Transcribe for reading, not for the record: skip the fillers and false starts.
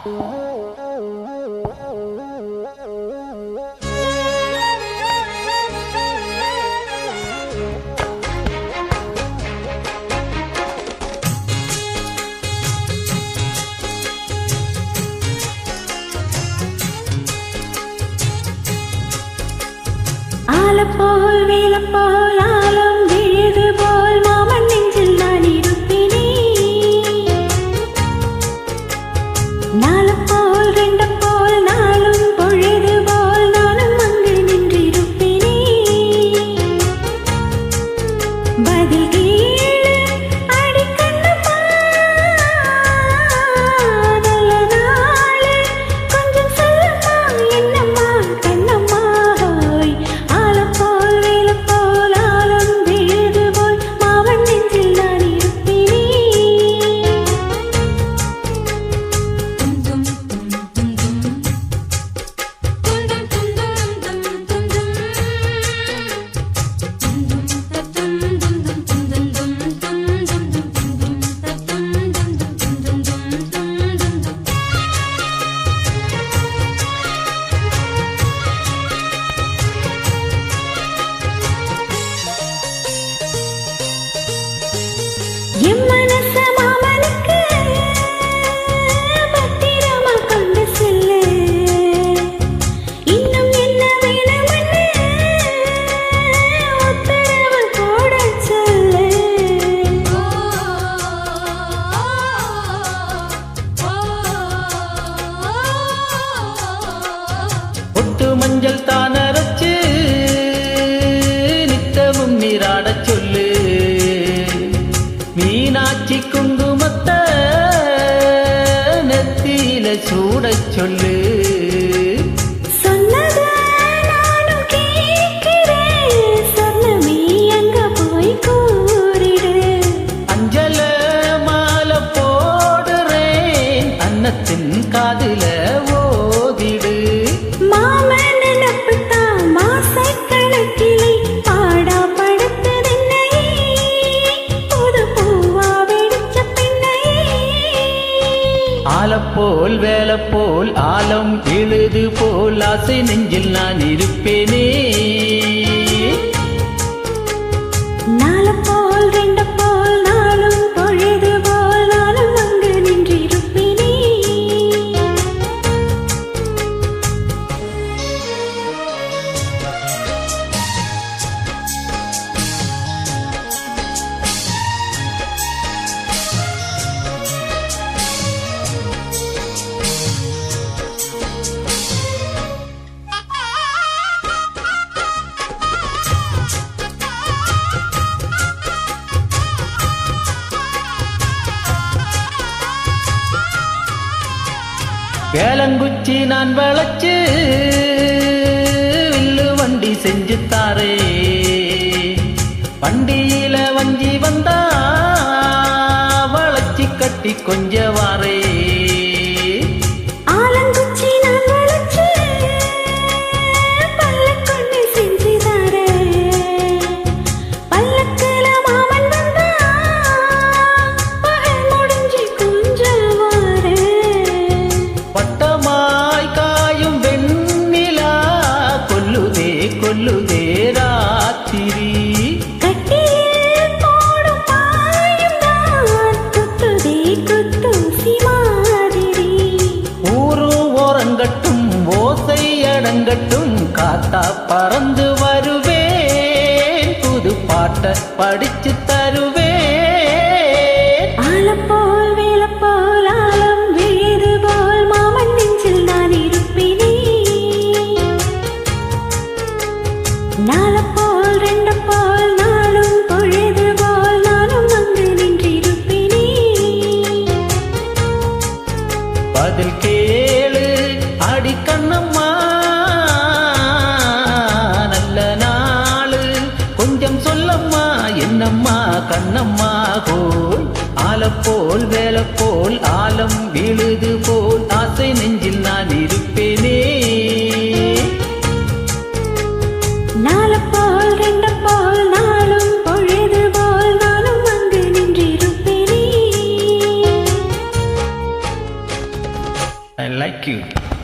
ஆலப்போல் வேலப்போல் ஆலம் விழுது போல் மாமன் நெஞ்சில் நான் இருப்பினே. நாலப்போல் ரெண்டப்போல் நாளும் பொழுது போல் நானும் அங்கு நின்றிருப்பினே. பதில் கேளு அடிக்கண்ணம்மா, நல்ல நாளு கொஞ்சம் சொல்லம்மா, என்னம்மா கண்ணம்மா ஹோய். ஆலப்போல் வேலப்போல் ஆலம் விழுது போல் மாமன் நெஞ்சில் நான் இருப்பினே. என் மனச மாமனுக்கு பத்திரமா கொண்டு செல்லு. இன்னும் என்ன வேணும்னு உத்தரவு போட சொல்லு. ஒட்டு மஞ்சள் தானரைச்சு நித்தமும் நீராடச் சொல்லு. மீனாட்சி குங்குமத்தை நெத்தியில சூடச் சொல்லு. சொன்னத நானும் கேட்கிறேன், சொன்னமே அங்க போய் கூறிடு. அஞ்சல மாலை போடுறேன், அன்னத்தின் காதுல ஓதிடு. மாமன் நினப்புத்தான் மாசக்கணக்கிலே பாடா படுத்ததென்னையே, புது பூவா வெடிச்ச பெண்ணையே. ஆலப்போல் வேலப்போல் ஆலம் எழுது போல் ஆசை நெஞ்சில் நான் இருப்பேனே. நாலப்போல் ரெண்டப்போல் நாளும் பொழுது போல் நானும் அங்கு நின்றிருப்பினே. வேலங்குச்சி நான் வளைச்சு வில்லு வண்டி செஞ்சு தாரே. வண்டியில வஞ்சி வந்தா வளைச்சி கட்டி கொஞ்ச வாரே. ஆலங்குச்சி நான் வளைச்சு பல்லக்கொண்டு செஞ்சு தரேன். பல்லக்குல மாமன் வந்தா பகல் முடிஞ்சு கொஞ்சம் வாரேன். பட்டமாய் காயும் வெண்ணிலா கொல்லுதே கொல்லுதே ராத்திரி. கட்டில் போடும் பாயும் தான் குத்துதே குத்தூசி மாதிரி. ஊரும் ஓரங்கட்டும் ஓசை அடங்கட்டும், காத்தா பறந்து வருவேன், புது பாட்ட படிச்சு தருவேன். ஆலப்போல் வேலப்போல் ஆலம் விழுது போல் மாமன் நெஞ்சில் நான் இருப்பினே. நாலப்போல் ரெண்டப்போல் நாளும் பொழுது போல் நானும் அங்கு நின்றிருப்பினே. பதில் கேளு அடிக்கண்ணம்மா, நல்ல நாளு கொஞ்சம் சொல்லம்மா, என்னம்மா கண்ணம்மா கோய். ஆலப்போல் வேலப்போல் ஆலம் விழுது போல் ஆசை நெஞ்சில் நான் இருப்பேனே. நாலப்போல் ரெண்டப்போல் நாளும் பொழுது போல் நானும் அங்கு நின்றிருப்பினே. I like you.